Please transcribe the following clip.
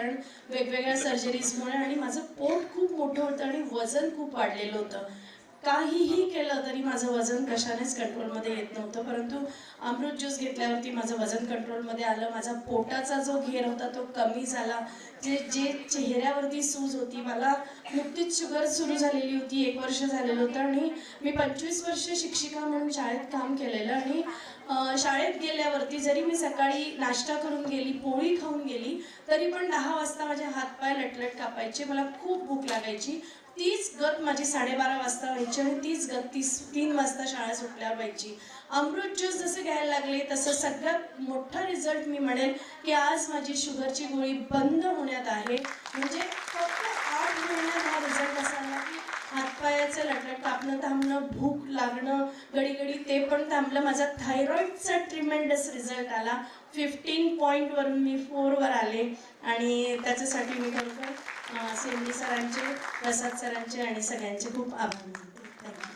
कारण वेगवेगळ्या सर्जरीजमुळे, आणि माझं पोट खूप मोठं होतं आणि वजन खूप वाढलेलं होतं. काहीही केलं तरी माझं वजन कशानेच कंट्रोलमध्ये येत नव्हतं. परंतु अमृत ज्यूस घेतल्यावरती माझं वजन कंट्रोलमध्ये आलं. माझा पोटाचा जो घेर होता तो कमी झाला. जे जे चेहऱ्यावरती सूज होती, मला नुकतीच शुगर सुरू झालेली होती, 1 वर्ष झालेलं होतं, आणि मी 25 वर्ष शिक्षिका म्हणून शाळेत काम केलेलं. आणि शाळेत गेल्यावरती जरी मी सकाळी नाश्ता करून गेली, पोळी खाऊन गेली, तरी पण 10 वाजता माझे हातपाय लटलट कापायचे, मला खूप भूक लागायची. तीच गत माझी 12:30 वाजता व्हायची आणि तीच गत 3 वाजता शाळा सुटल्यावर व्हायची. अमृत ज्यूस जसं घ्यायला लागले तसं सगळ्यात मोठा रिझल्ट मी म्हणेन की आज माझी शुगरची गोळी बंद होण्यात आहे. म्हणजे फक्त 8 महिन्यात हा रिझल्ट असा आला की हातपायाचं लटलट कापणं थांबणं, भूक लागणं गडीगडी ते पण थांबलं. माझा थायरॉईडचा ट्रिमेंडस रिझल्ट आला. 15 पॉईंटवरून मी 4 वर आले, आणि त्याच्यासाठी मी खरोखर सेंडी सरांचे, प्रसाद सरांचे आणि सगळ्यांचे खूप आभार मानते. थँक्यू.